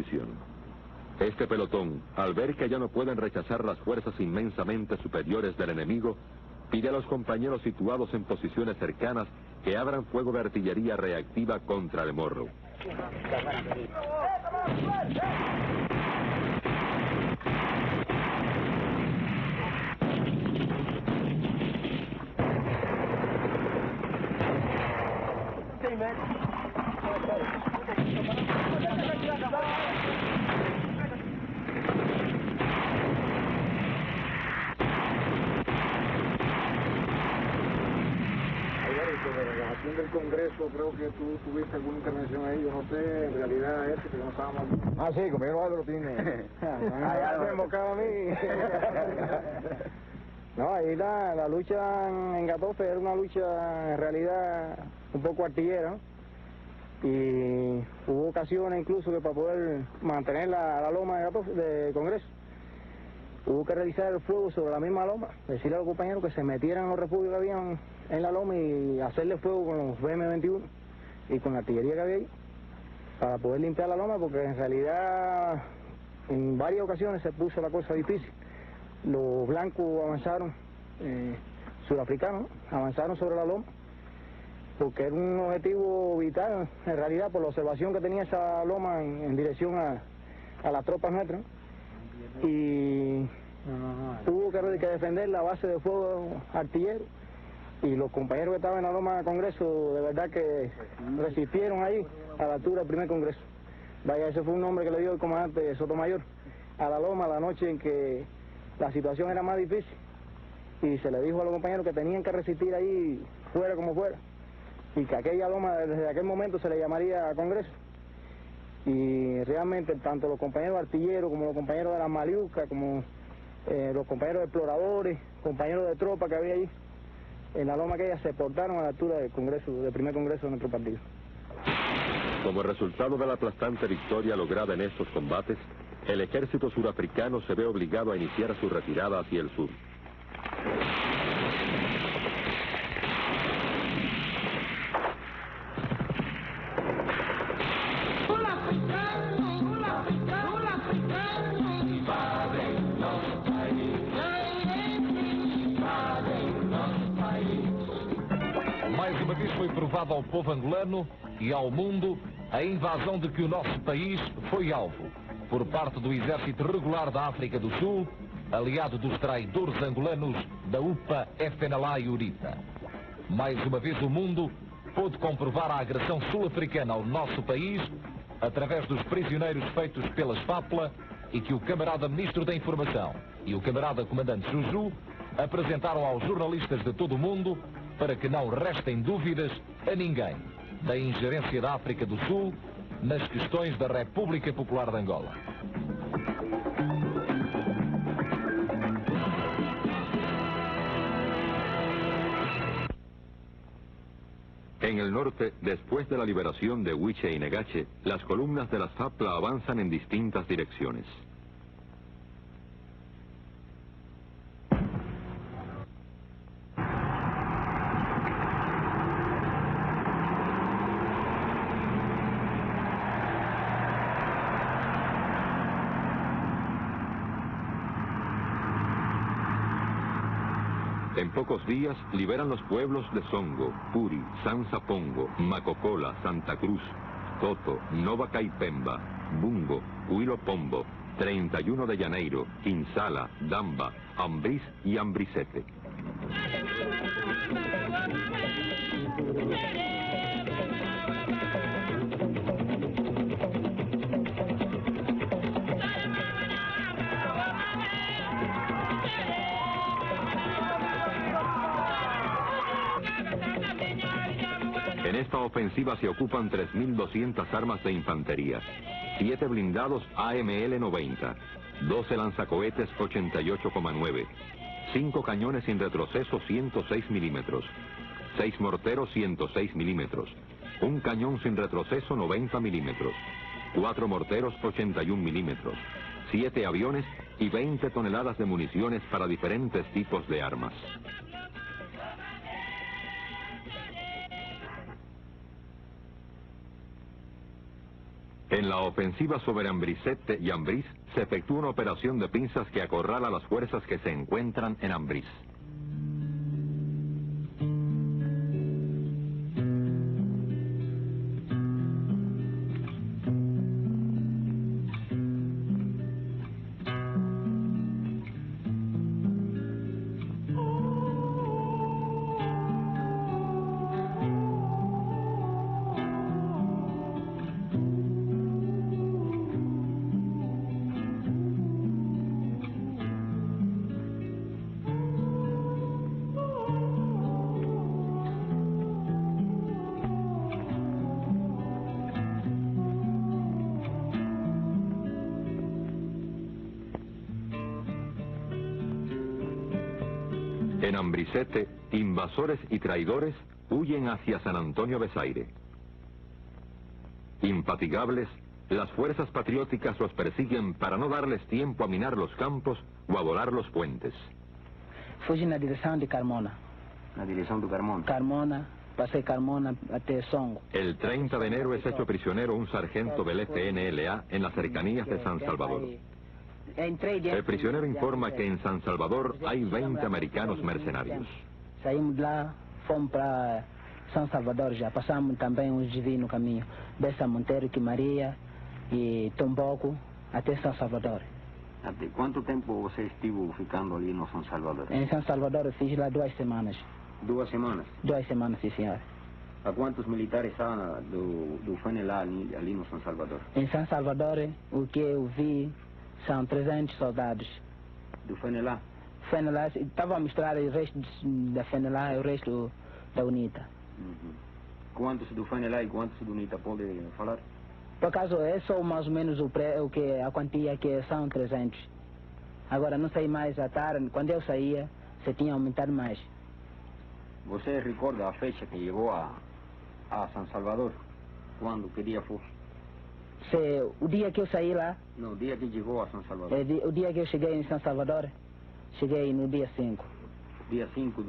posición. Este pelotón, al ver que ya no pueden rechazar las fuerzas inmensamente superiores del enemigo, pide a los compañeros situados en posiciones cercanas que abran fuego de artillería reactiva contra el morro. Del Congreso, creo que tú tuviste alguna intervención ahí, yo no sé, en realidad es que no estábamos... Ah, sí, conmigo Álvaro tiene... Allá se embocaba a mí. No, ahí la lucha en Gatofe era una lucha en realidad un poco artillera, ¿no? Y hubo ocasiones incluso que para poder mantener la loma de Gatofe, de Congreso, hubo que realizar el fuego sobre la misma loma, decirle a los compañeros que se metieran en los refugios que habían en la loma y hacerle fuego con los BM-21 y con la artillería que había ahí para poder limpiar la loma, porque en realidad en varias ocasiones se puso la cosa difícil. Los blancos avanzaron, sudafricanos, avanzaron sobre la loma porque era un objetivo vital en realidad por la observación que tenía esa loma en dirección a las tropas nuestras, y tuvo que defender la base de fuego artillero. Y los compañeros que estaban en la loma de Congreso, de verdad que resistieron ahí a la altura del primer Congreso. Vaya, ese fue un nombre que le dio el comandante Sotomayor a la loma la noche en que la situación era más difícil. Y se le dijo a los compañeros que tenían que resistir ahí, fuera como fuera. Y que aquella loma desde aquel momento se le llamaría Congreso. Y realmente tanto los compañeros artilleros como los compañeros de las Maliucas, como los compañeros exploradores, compañeros de tropa que había allí, en la loma aquella se portaron a la altura del Congreso, del primer Congreso de nuestro partido. Como resultado de la aplastante victoria lograda en estos combates, el ejército surafricano se ve obligado a iniciar su retirada hacia el sur. Mais uma vez foi provado ao povo angolano e ao mundo a invasão de que o nosso país foi alvo por parte do Exército Regular da África do Sul, aliado dos traidores angolanos da UPA, FNLA e URITA. Mais uma vez o mundo pôde comprovar a agressão sul-africana ao nosso país através dos prisioneiros feitos pelas FAPLA e que o camarada Ministro da Informação e o camarada Comandante Juju apresentaram aos jornalistas de todo o mundo para que não restem dúvidas a ninguém da ingerência da África do Sul nas questões da República Popular de Angola. En el norte, después de la liberación de Wiche y Negache, las columnas de las FAPLA avanzan en distintas direcciones. En pocos días liberan los pueblos de Songo, Puri, Sansa Pongo, Macocola, Santa Cruz, Toto, Nova Caipemba, Bungo, Huilo Pombo, 31 de Janeiro, Quinsala, Damba, Ambriz y Ambrizete. En esta ofensiva se ocupan 3.200 armas de infantería, 7 blindados AML-90, 12 lanzacohetes 88,9, 5 cañones sin retroceso 106 milímetros, 6 morteros 106 milímetros, un cañón sin retroceso 90 milímetros, 4 morteros 81 milímetros, 7 aviones y 20 toneladas de municiones para diferentes tipos de armas. En la ofensiva sobre Ambrisette y Ambriz se efectúa una operación de pinzas que acorrala a las fuerzas que se encuentran en Ambriz. En Ambrisette, invasores y traidores huyen hacia San Antonio de Zaire. Infatigables, las fuerzas patrióticas los persiguen para no darles tiempo a minar los campos o a volar los puentes. Fugi na direção de Carmona. Na direção do Carmona. Carmona, passei Carmona até Songo. El 30 de enero es hecho prisionero un sargento del FNLA en las cercanías de San Salvador. El prisionero informa que en San Salvador hay 20 americanos mercenarios. Saímos de lá, fomos para São Salvador já. Passamos também uns dias no caminho. Dessa Monteiro, Quimaria e Tomboco até São Salvador. Até quanto tempo você esteve ficando ali no São Salvador? Em São Salvador eu fiz lá 2 semanas. 2 semanas? 2 semanas, sim, senhor. A quantos militares há do FNLA ali no São Salvador? Em São Salvador, o que eu vi são 300 soldados. Do FNLA? FNLA, estava a mostrar o resto da FNLA e o resto da UNITA. Quantos do FNLA e quantos do UNITA pode falar? Por acaso é só mais ou menos a quantia que são 300. Agora não sei mais à tarde, quando eu saía, você tinha aumentado mais. Você recorda a fecha que chegou a São Salvador? Quando, que dia foi? O dia que eu saí lá? Não, o dia que chegou a São Salvador. O dia que eu cheguei em São Salvador, cheguei no dia 5. Dia 5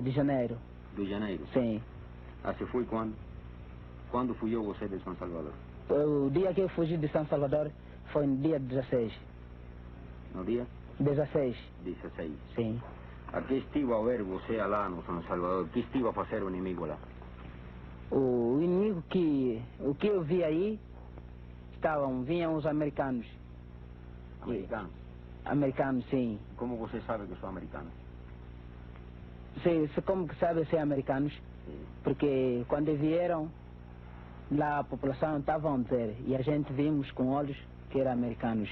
de janeiro. De janeiro? Sim. Ah, você foi quando? Quando fugiu você de São Salvador? O dia que eu fugi de São Salvador foi no dia 16. No dia? 16. 16. Sim. A que estive a ver você lá no São Salvador? O que estive a fazer o inimigo lá? O inimigo o que eu vi aí, vinham os americanos. Americanos? Americanos, sim. Como você sabe que são americanos? Como que sabe ser americanos? Sim. Porque quando vieram, lá a população estava a dizer, e a gente vimos com olhos que eram americanos.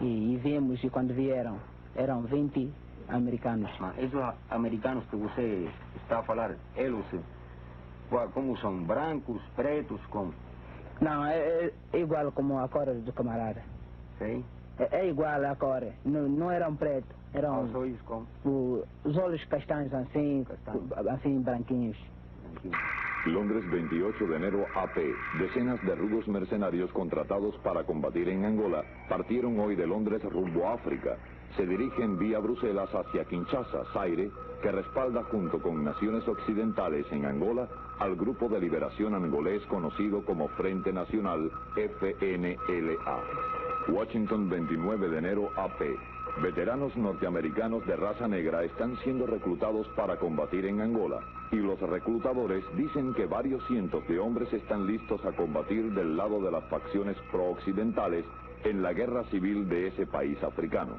E vimos, e quando vieram, eram 20 americanos. Mas esses americanos que você está a falar, eles, como são? Brancos, pretos, como? Não, é igual como a cor do camarada. Sim? É igual a cor. Não eram pretos. Eram os olhos como? Os olhos castanhos assim, assim branquinhos. Londres, 28 de enero, AP. Decenas de rudos mercenarios contratados para combatir en Angola partieron hoy de Londres rumbo a África. Se dirigen vía Bruselas hacia Kinshasa, Zaire, que respalda junto con naciones occidentales en Angola al Grupo de Liberación Angolés conocido como Frente Nacional FNLA. Washington, 29 de enero, AP. Veteranos norteamericanos de raza negra están siendo reclutados para combatir en Angola, y los reclutadores dicen que varios cientos de hombres están listos a combatir del lado de las facciones pro-occidentales en la guerra civil de ese país africano.